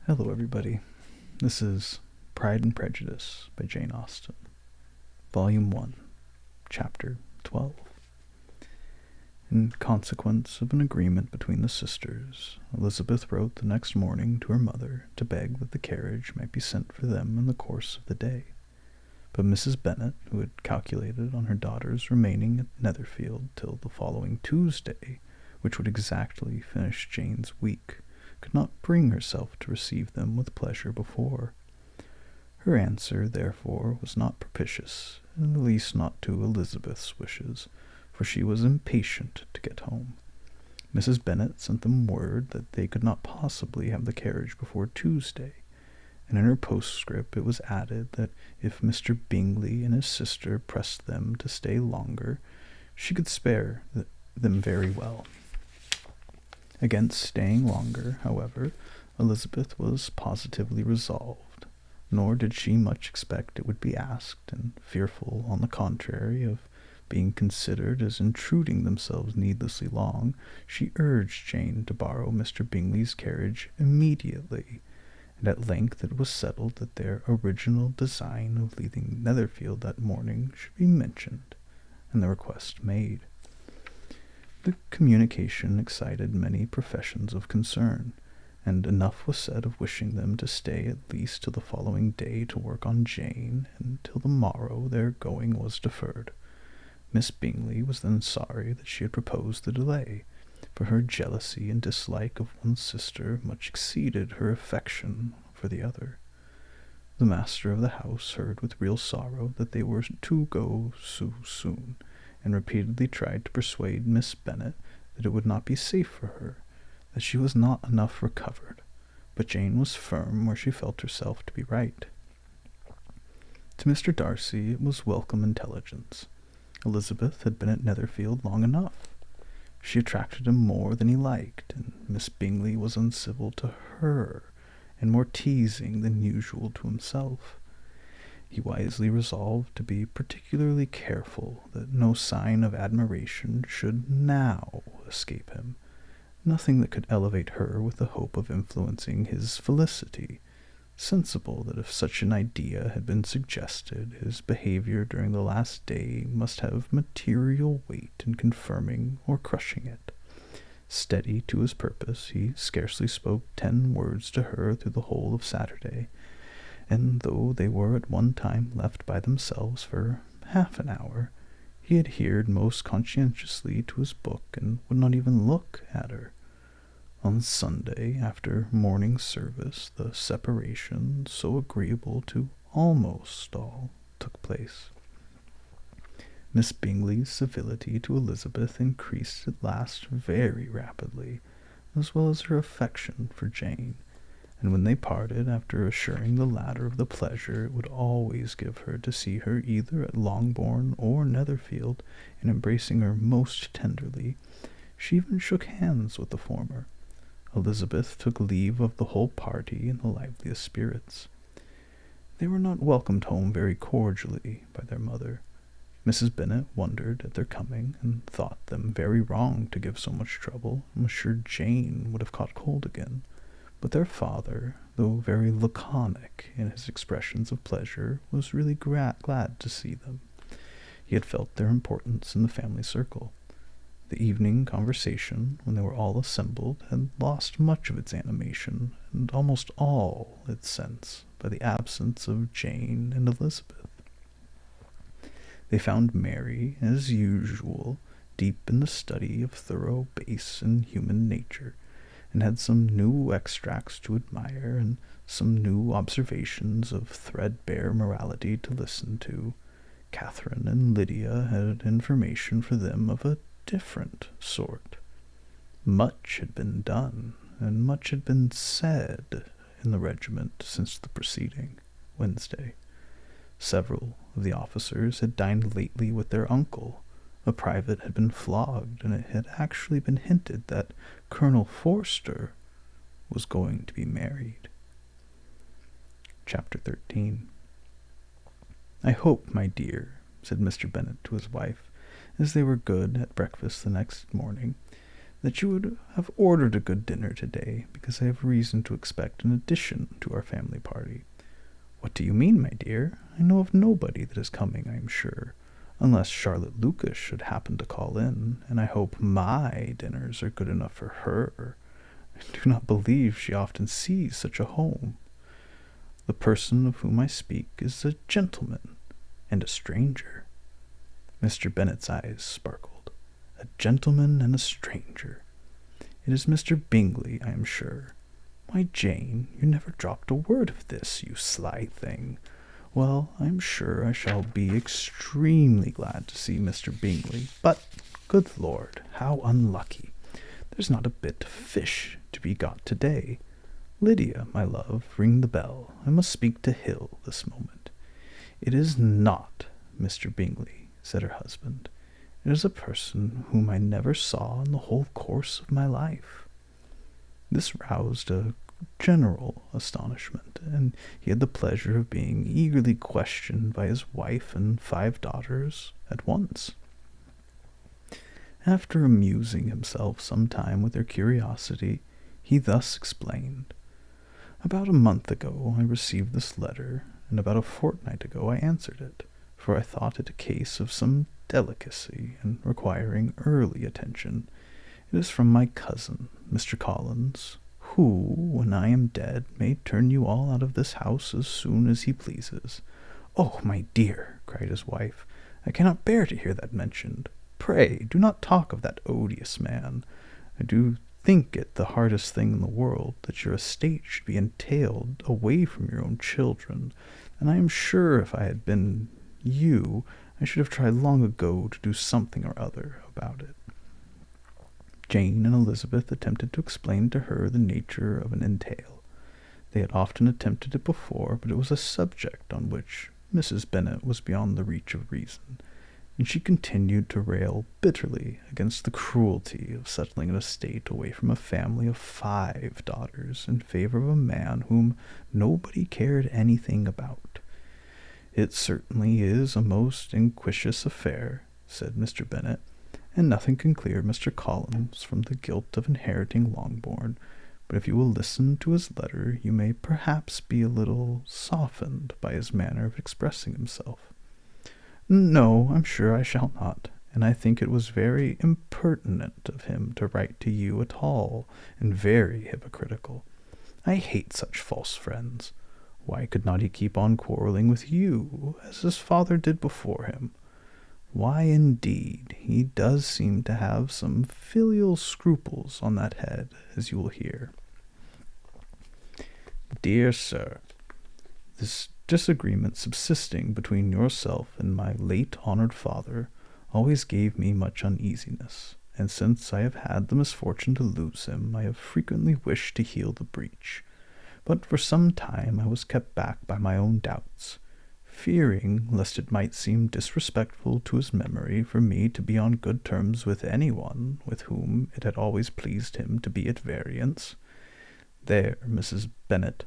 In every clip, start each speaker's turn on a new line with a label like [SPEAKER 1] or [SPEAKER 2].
[SPEAKER 1] Hello, everybody. This is Pride and Prejudice by Jane Austen, Volume 1, Chapter 12. In consequence of an agreement between the sisters, Elizabeth wrote the next morning to her mother to beg that the carriage might be sent for them in the course of the day. But Mrs. Bennet, who had calculated on her daughters remaining at Netherfield till the following Tuesday, which would exactly finish Jane's week, could not bring herself to receive them with pleasure before. Her answer, therefore, was not propitious, and at least not to Elizabeth's wishes, for she was impatient to get home. Mrs. Bennet sent them word that they could not possibly have the carriage before Tuesday, and in her postscript it was added that if Mr. Bingley and his sister pressed them to stay longer, she could spare them very well. Against staying longer, however, Elizabeth was positively resolved, nor did she much expect it would be asked, and fearful, on the contrary, of being considered as intruding themselves needlessly long, she urged Jane to borrow Mr. Bingley's carriage immediately, and at length it was settled that their original design of leaving Netherfield that morning should be mentioned, and the request made. The communication excited many professions of concern, and enough was said of wishing them to stay at least till the following day to work on Jane, and till the morrow their going was deferred. Miss Bingley was then sorry that she had proposed the delay, for her jealousy and dislike of one sister much exceeded her affection for the other. The master of the house heard with real sorrow that they were to go so soon, and repeatedly tried to persuade Miss Bennet that it would not be safe for her, that she was not enough recovered, but Jane was firm where she felt herself to be right. To Mr. Darcy it was welcome intelligence. Elizabeth had been at Netherfield long enough. She attracted him more than he liked, and Miss Bingley was uncivil to her, and more teasing than usual to himself. He wisely resolved to be particularly careful that no sign of admiration should now escape him, nothing that could elevate her with the hope of influencing his felicity, sensible that if such an idea had been suggested, his behavior during the last day must have material weight in confirming or crushing it. Steady to his purpose, he scarcely spoke 10 words to her through the whole of Saturday, and though they were at one time left by themselves for half an hour, he adhered most conscientiously to his book, and would not even look at her. On Sunday, after morning service, the separation, so agreeable to almost all, took place. Miss Bingley's civility to Elizabeth increased at last very rapidly, as well as her affection for Jane, and when they parted, after assuring the latter of the pleasure it would always give her to see her either at Longbourn or Netherfield, and embracing her most tenderly, she even shook hands with the former. Elizabeth took leave of the whole party in the liveliest spirits. They were not welcomed home very cordially by their mother. Mrs. Bennet wondered at their coming, and thought them very wrong to give so much trouble, and was sure Jane would have caught cold again. But their father, though very laconic in his expressions of pleasure, was really glad to see them. He had felt their importance in the family circle. The evening conversation, when they were all assembled, had lost much of its animation, and almost all its sense, by the absence of Jane and Elizabeth. They found Mary, as usual, deep in the study of thorough base and human nature, and had some new extracts to admire, and some new observations of threadbare morality to listen to. Catherine and Lydia had information for them of a different sort. Much had been done, and much had been said in the regiment since the preceding Wednesday. Several of the officers had dined lately with their uncle. A private had been flogged, and it had actually been hinted that Colonel Forster was going to be married. Chapter 13. "I hope, my dear," said Mr. Bennet to his wife, as they were good at breakfast the next morning, that you would have ordered a good dinner today, because I have reason to expect an addition to our family party. What do you mean, my dear? I know of nobody that is coming, I am sure, unless Charlotte Lucas should happen to call in, and I hope my dinners are good enough for her. I do not believe she often sees such a home. The person of whom I speak is a gentleman and a stranger." Mr. Bennet's eyes sparkled. "A gentleman and a stranger. It is Mr. Bingley, I am sure. Why, Jane, you never dropped a word of this, you sly thing. Well, I am sure I shall be extremely glad to see Mr. Bingley, but, good Lord, how unlucky! There's not a bit of fish to be got to-day. Lydia, my love, ring the bell. I must speak to Hill this moment." "It is not Mr. Bingley," said her husband. "It is a person whom I never saw in the whole course of my life." This roused a general astonishment, and he had the pleasure of being eagerly questioned by his wife and 5 daughters at once. After amusing himself some time with their curiosity, he thus explained: "About a month ago I received this letter, and about a fortnight ago I answered it, for I thought it a case of some delicacy and requiring early attention. It is from my cousin, Mr. Collins, who, when I am dead, may turn you all out of this house as soon as he pleases." "Oh, my dear," cried his wife, "I cannot bear to hear that mentioned. Pray do not talk of that odious man. I do think it the hardest thing in the world that your estate should be entailed away from your own children, and I am sure if I had been you, I should have tried long ago to do something or other about it." Jane and Elizabeth attempted to explain to her the nature of an entail. They had often attempted it before, but it was a subject on which Mrs. Bennet was beyond the reach of reason, and she continued to rail bitterly against the cruelty of settling an estate away from a family of 5 daughters in favor of a man whom nobody cared anything about. "It certainly is a most inquisitive affair," said Mr. Bennet, "and nothing can clear Mr. Collins from the guilt of inheriting Longbourn, but if you will listen to his letter, you may perhaps be a little softened by his manner of expressing himself." "No, I'm sure I shall not, and I think it was very impertinent of him to write to you at all, and very hypocritical. I hate such false friends. Why could not he keep on quarrelling with you, as his father did before him? Why, indeed, he does seem to have some filial scruples on that head, as you will hear. Dear sir, this disagreement subsisting between yourself and my late honored father always gave me much uneasiness, and since I have had the misfortune to lose him, I have frequently wished to heal the breach. But for some time I was kept back by my own doubts, fearing lest it might seem disrespectful to his memory for me to be on good terms with anyone with whom it had always pleased him to be at variance. There, Mrs. Bennet.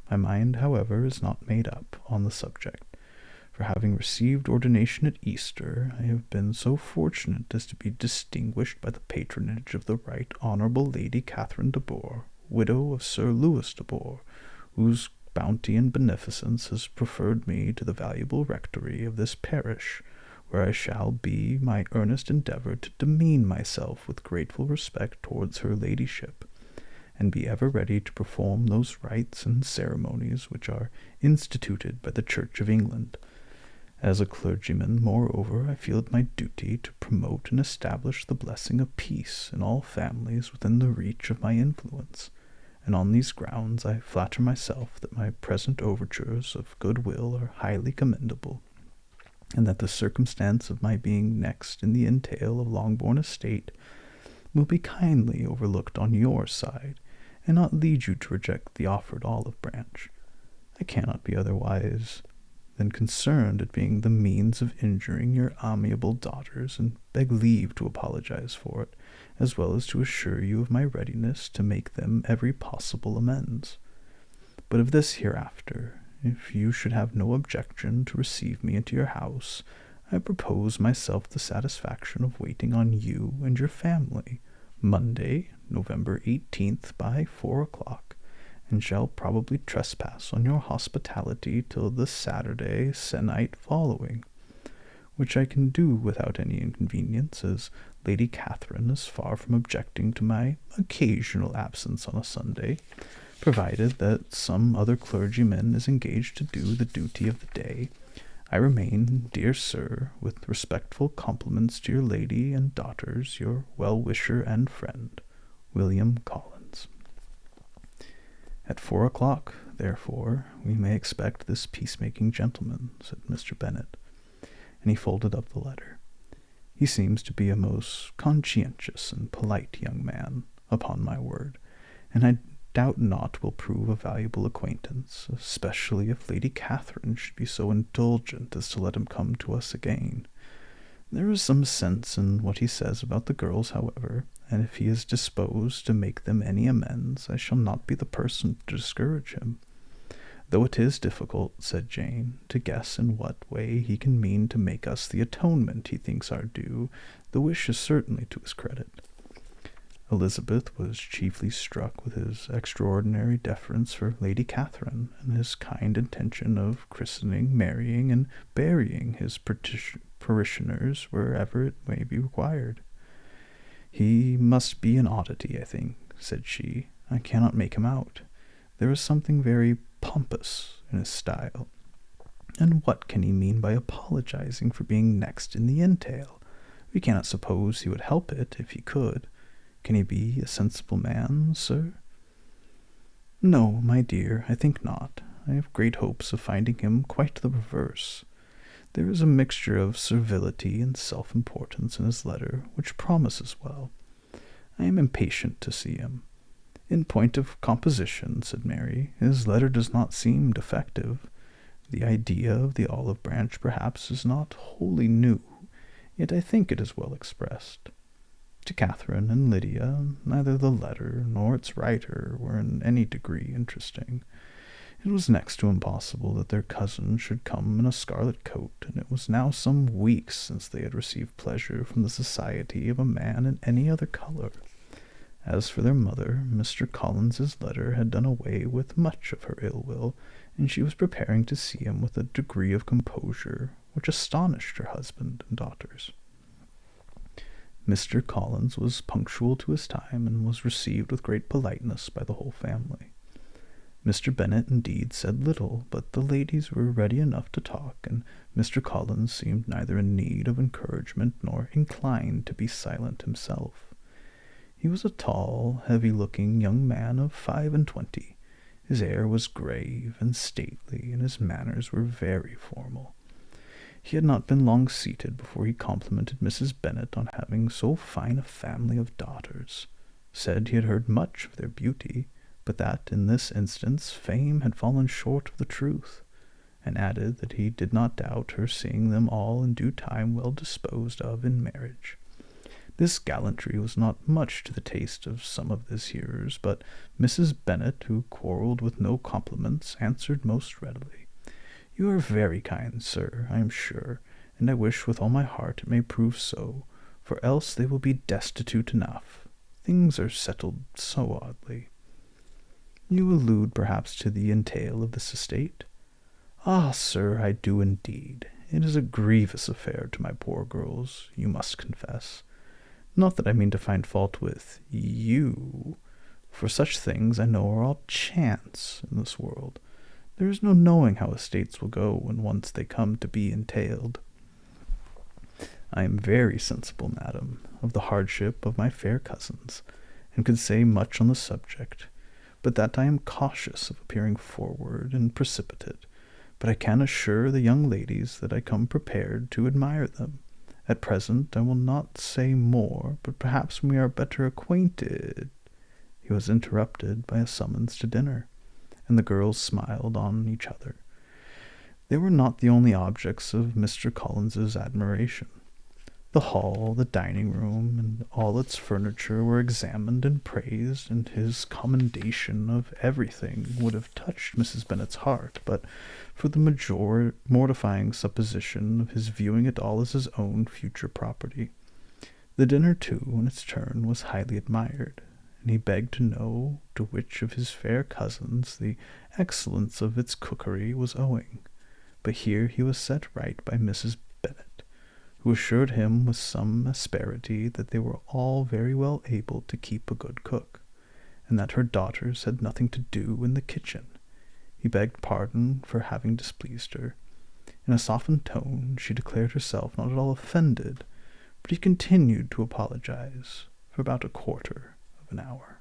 [SPEAKER 1] My mind, however, is not made up on the subject, for having received ordination at Easter, I have been so fortunate as to be distinguished by the patronage of the Right Honourable Lady Catherine de Bourgh, widow of Sir Lewis de Bourgh, whose bounty and beneficence has preferred me to the valuable rectory of this parish, where I shall be my earnest endeavour to demean myself with grateful respect towards her ladyship, and be ever ready to perform those rites and ceremonies which are instituted by the Church of England. As a clergyman, moreover, I feel it my duty to promote and establish the blessing of peace in all families within the reach of my influence, and on these grounds I flatter myself that my present overtures of good-will are highly commendable, and that the circumstance of my being next in the entail of Longbourn estate will be kindly overlooked on your side, and not lead you to reject the offered olive branch. I cannot be otherwise than concerned at being the means of injuring your amiable daughters, and beg leave to apologize for it, as well as to assure you of my readiness to make them every possible amends. But of this hereafter, if you should have no objection to receive me into your house, I propose myself the satisfaction of waiting on you and your family, Monday, November 18th, by 4 o'clock, and shall probably trespass on your hospitality till the Saturday se'nnight following, which I can do without any inconvenience, as Lady Catherine is far from objecting to my occasional absence on a Sunday, provided that some other clergyman is engaged to do the duty of the day. I remain, dear sir, with respectful compliments to your lady and daughters, your well-wisher and friend, William Collins. At 4 o'clock, therefore, we may expect this peacemaking gentleman, said Mr. Bennet, and he folded up the letter. He seems to be a most conscientious and polite young man, upon my word, and I doubt not will prove a valuable acquaintance, especially if Lady Catherine should be so indulgent as to let him come to us again. There is some sense in what he says about the girls, however, and if he is disposed to make them any amends, I shall not be the person to discourage him. Though it is difficult, said Jane, to guess in what way he can mean to make us the atonement he thinks our due, the wish is certainly to his credit. Elizabeth was chiefly struck with his extraordinary deference for Lady Catherine, and his kind intention of christening, marrying, and burying his parishioners wherever it may be required. He must be an oddity, I think, said she. I cannot make him out. There is something very pompous in his style. And what can he mean by apologizing for being next in the entail? We cannot suppose he would help it if he could. Can he be a sensible man, sir? No, my dear, I think not. I have great hopes of finding him quite the reverse. There is a mixture of servility and self-importance in his letter which promises well. I am impatient to see him. In point of composition, said Mary, his letter does not seem defective. The idea of the olive branch, perhaps, is not wholly new, yet I think it is well expressed. To Catherine and Lydia, neither the letter nor its writer were in any degree interesting. It was next to impossible that their cousin should come in a scarlet coat, and it was now some weeks since they had received pleasure from the society of a man in any other color. As for their mother, Mr. Collins's letter had done away with much of her ill will, and she was preparing to see him with a degree of composure which astonished her husband and daughters. Mr. Collins was punctual to his time, and was received with great politeness by the whole family. Mr. Bennet indeed said little, but the ladies were ready enough to talk, and Mr. Collins seemed neither in need of encouragement nor inclined to be silent himself. He was a tall, heavy-looking young man of 25. His air was grave and stately, and his manners were very formal. He had not been long seated before he complimented Mrs. Bennet on having so fine a family of daughters, said he had heard much of their beauty, but that in this instance fame had fallen short of the truth, and added that he did not doubt her seeing them all in due time well disposed of in marriage. This gallantry was not much to the taste of some of his hearers, but Mrs. Bennet, who quarrelled with no compliments, answered most readily. You are very kind, sir, I am sure, and I wish with all my heart it may prove so, for else they will be destitute enough. Things are settled so oddly. You allude perhaps to the entail of this estate? Ah, sir, I do indeed. It is a grievous affair to my poor girls, you must confess. Not that I mean to find fault with you, for such things I know are all chance in this world. There is no knowing how estates will go when once they come to be entailed. I am very sensible, madam, of the hardship of my fair cousins, and could say much on the subject, but that I am cautious of appearing forward and precipitate. But I can assure the young ladies that I come prepared to admire them. At present I will not say more, but perhaps when we are better acquainted— He was interrupted by a summons to dinner, and the girls smiled on each other. They were not the only objects of Mr. Collins's admiration. The hall, the dining-room, and all its furniture were examined and praised, and his commendation of everything would have touched Mrs. Bennet's heart, but for the mortifying supposition of his viewing it all as his own future property. The dinner, too, in its turn, was highly admired, and he begged to know to which of his fair cousins the excellence of its cookery was owing. But here he was set right by Mrs. Bennet, who assured him with some asperity that they were all very well able to keep a good cook, and that her daughters had nothing to do in the kitchen. He begged pardon for having displeased her. In a softened tone she declared herself not at all offended, but he continued to apologize for about a quarter of an hour.